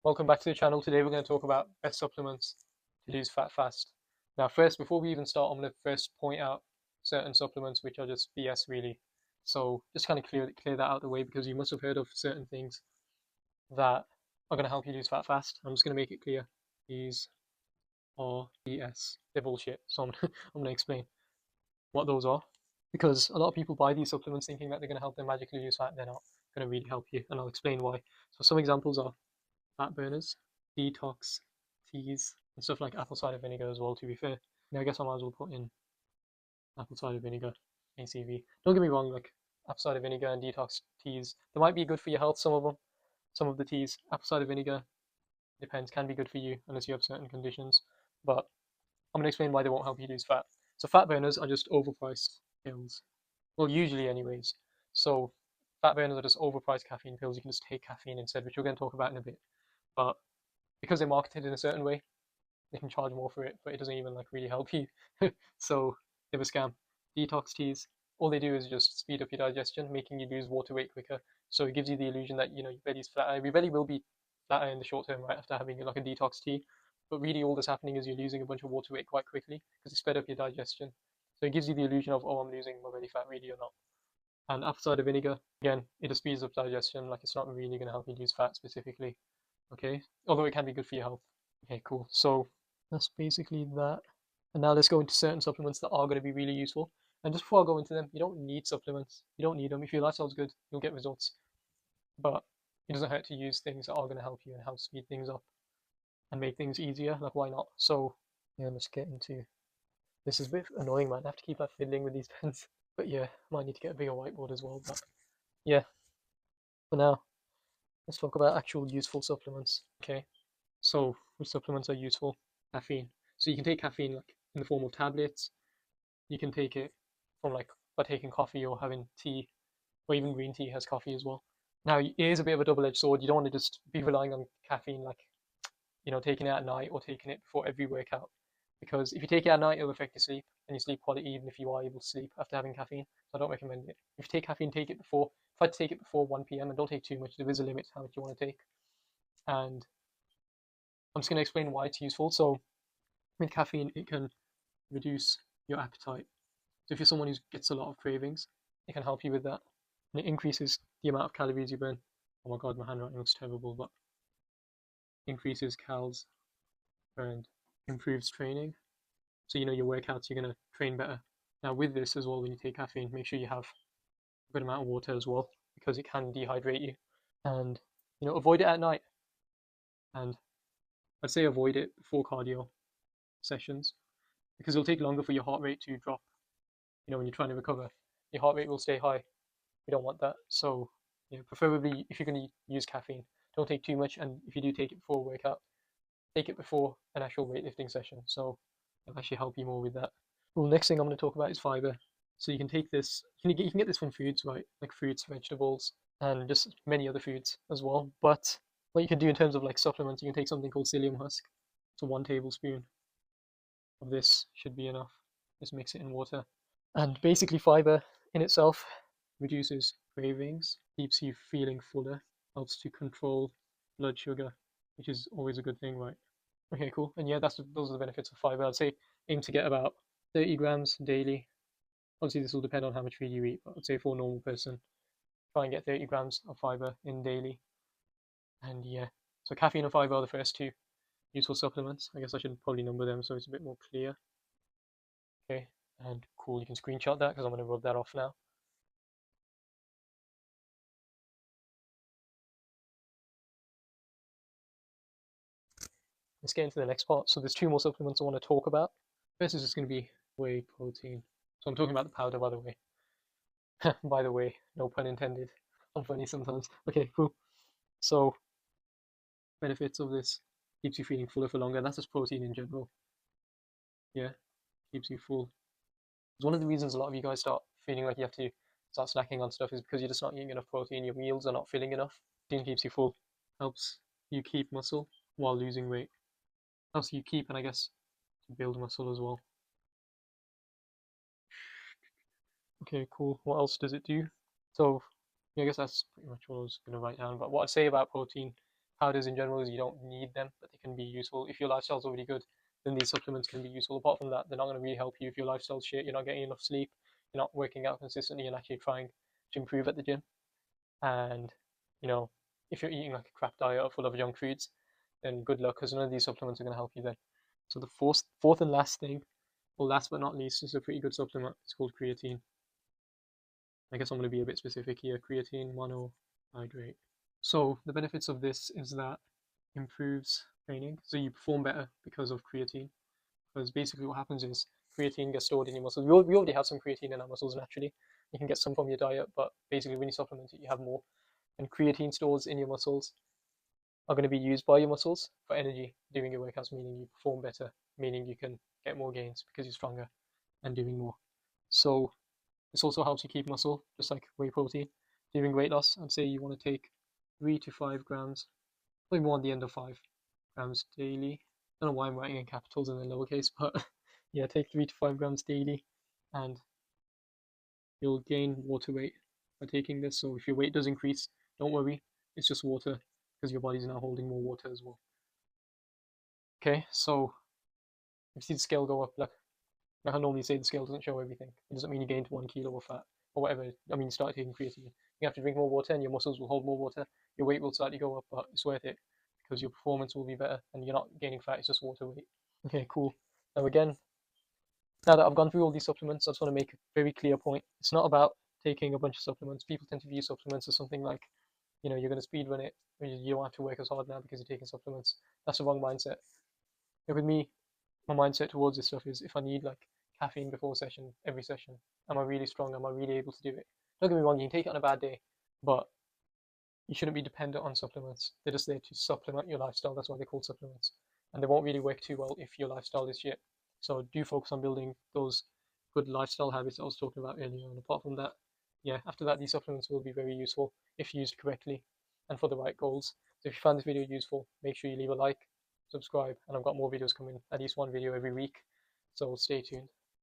Welcome back to the channel. Today we're going to talk about best supplements to lose fat fast. Now first, before we even start, I'm going to first point out certain supplements which are just BS really. So just kind of clear that out of the way, because you must have heard of certain things that are going to help you lose fat fast. I'm just going to make it clear. These are BS. They're bullshit. So I'm going to explain what those are, because a lot of people buy these supplements thinking that they're going to help them magically lose fat. They're not going to really help you, and I'll explain why. So some examples are fat burners, detox teas, and stuff like apple cider vinegar as well, to be fair. I guess I might as well put in apple cider vinegar, ACV. Don't get me wrong, like apple cider vinegar and detox teas, they might be good for your health, some of them. Some of the teas, apple cider vinegar, depends, can be good for you unless you have certain conditions. But I'm going to explain why they won't help you lose fat. So fat burners are just overpriced pills. Well, usually anyways. So fat burners are just overpriced caffeine pills. You can just take caffeine instead, which we're going to talk about in a bit. But because they're marketed in a certain way, they can charge more for it, but it doesn't even like really help you. So they're a scam. Detox teas, all they do is just speed up your digestion, making you lose water weight quicker. So it gives you the illusion that your belly's flatter. Your belly will be flatter in the short term, right, after having like a detox tea. But really, all that's happening is you're losing a bunch of water weight quite quickly because it sped up your digestion. So it gives you the illusion of, oh, I'm losing my belly fat, really or not. And apple cider vinegar, again, it just speeds up digestion. Like, it's not really going to help you lose fat specifically. Okay, although it can be good for your health. Okay, cool. So that's basically that. And now let's go into certain supplements that are going to be really useful. And just before I go into them, you don't need supplements. You don't need them. If your lifestyle's good, you'll get results. But it doesn't hurt to use things that are going to help you and help speed things up and make things easier. Like, why not? So yeah, let's get into this. Is a bit annoying, man. I have to keep like fiddling with these pens. But yeah, might need to get a bigger whiteboard as well. But yeah, for now, let's talk about actual useful supplements. Okay, so which supplements are useful? Caffeine. So you can take caffeine like in the form of tablets. You can take it from like by taking coffee or having tea, or even green tea has coffee as well. Now it is a bit of a double-edged sword. You don't want to just be relying on caffeine, like taking it at night or taking it before every workout, because if you take it at night, it'll affect your sleep and your sleep quality, even if you are able to sleep after having caffeine. So I don't recommend it. If you take caffeine, take it before. Try to take it before 1 p.m. and don't take too much. There is a limit to how much you want to take, and I'm just going to explain why it's useful. So with caffeine, it can reduce your appetite. So if you're someone who gets a lot of cravings, it can help you with that. And it increases the amount of calories you burn. Oh my god, my handwriting looks terrible, but increases calories burned, improves training. So your workouts, you're gonna train better. Now with this as well, when you take caffeine, make sure you have a good amount of water as well, because it can dehydrate you. And avoid it at night. And I'd say avoid it before cardio sessions, because it'll take longer for your heart rate to drop. When you're trying to recover, your heart rate will stay high. We don't want that. So preferably if you're going to use caffeine, don't take too much. And if you do take it before a workout, take it before an actual weightlifting session. So it'll actually help you more with that. Well, next thing I'm going to talk about is fiber. So you can take this, you can get this from foods, right? Like fruits, vegetables, and just many other foods as well. But what you can do in terms of like supplements, you can take something called psyllium husk. So 1 tablespoon of this should be enough. Just mix it in water. And basically fiber in itself reduces cravings, keeps you feeling fuller, helps to control blood sugar, which is always a good thing, right? Okay, cool. And yeah, those are the benefits of fiber. I'd say aim to get about 30 grams daily. Obviously, this will depend on how much food you eat, but I'd say for a normal person, try and get 30 grams of fiber in daily. And yeah, so caffeine and fiber are the first two useful supplements. I guess I should probably number them so it's a bit more clear. Okay, and cool, you can screenshot that because I'm going to rub that off now. Let's get into the next part. So there's two more supplements I want to talk about. First is just going to be whey protein. So I'm talking about the powder, by the way. By the way, no pun intended. I'm funny sometimes. Okay, cool. So benefits of this: keeps you feeling fuller for longer. That's just protein in general. Yeah, keeps you full. It's one of the reasons a lot of you guys start feeling like you have to start snacking on stuff is because you're just not eating enough protein. Your meals are not filling enough. Protein keeps you full. Helps you keep muscle while losing weight. Helps you keep, and I guess build muscle as well. Okay, cool. What else does it do? So, yeah, I guess that's pretty much what I was going to write down. But what I'd say about protein powders in general is you don't need them, but they can be useful. If your lifestyle's already good, then these supplements can be useful. Apart from that, they're not going to really help you if your lifestyle's shit, you're not getting enough sleep, you're not working out consistently and actually trying to improve at the gym. And, you know, if you're eating like a crap diet full of junk foods, then good luck, because none of these supplements are going to help you then. So the fourth and last thing, well, last but not least, is a pretty good supplement. It's called creatine. I guess I'm going to be a bit specific here. Creatine monohydrate. So the benefits of this is that improves training. So you perform better because of creatine. Because basically what happens is creatine gets stored in your muscles. We already have some creatine in our muscles naturally. You can get some from your diet, but basically when you supplement it, you have more. And creatine stores in your muscles are going to be used by your muscles for energy during your workouts, meaning you perform better, meaning you can get more gains because you're stronger and doing more. So this also helps you keep muscle, just like whey protein. During weight loss, I'd say you want to take 3 to 5 grams, probably more on the end of 5 grams daily. I don't know why I'm writing in capitals and then lowercase, but yeah, take 3 to 5 grams daily, and you'll gain water weight by taking this. So if your weight does increase, don't worry, it's just water because your body's now holding more water as well. Okay, so if you see the scale go up, like I normally say, the scale doesn't show everything. It doesn't mean you gained 1 kilo of fat or whatever. I mean, you start taking creatine. You have to drink more water, and your muscles will hold more water. Your weight will slightly go up, but it's worth it because your performance will be better, and you're not gaining fat. It's just water weight. Okay, cool. Now again, now that I've gone through all these supplements, I just want to make a very clear point. It's not about taking a bunch of supplements. People tend to view supplements as something like, you know, you're going to speed run it, or you don't have to work as hard now because you're taking supplements. That's the wrong mindset. Like with me, my mindset towards this stuff is if I need like caffeine before session, every session, am I really strong? Am I really able to do it? Don't get me wrong, you can take it on a bad day, but you shouldn't be dependent on supplements. They're just there to supplement your lifestyle. That's why they're called supplements. And they won't really work too well if your lifestyle is shit. So do focus on building those good lifestyle habits I was talking about earlier. And apart from that, yeah, after that, these supplements will be very useful if used correctly and for the right goals. So if you found this video useful, make sure you leave a like, subscribe, and I've got more videos coming, at least one video every week. So stay tuned.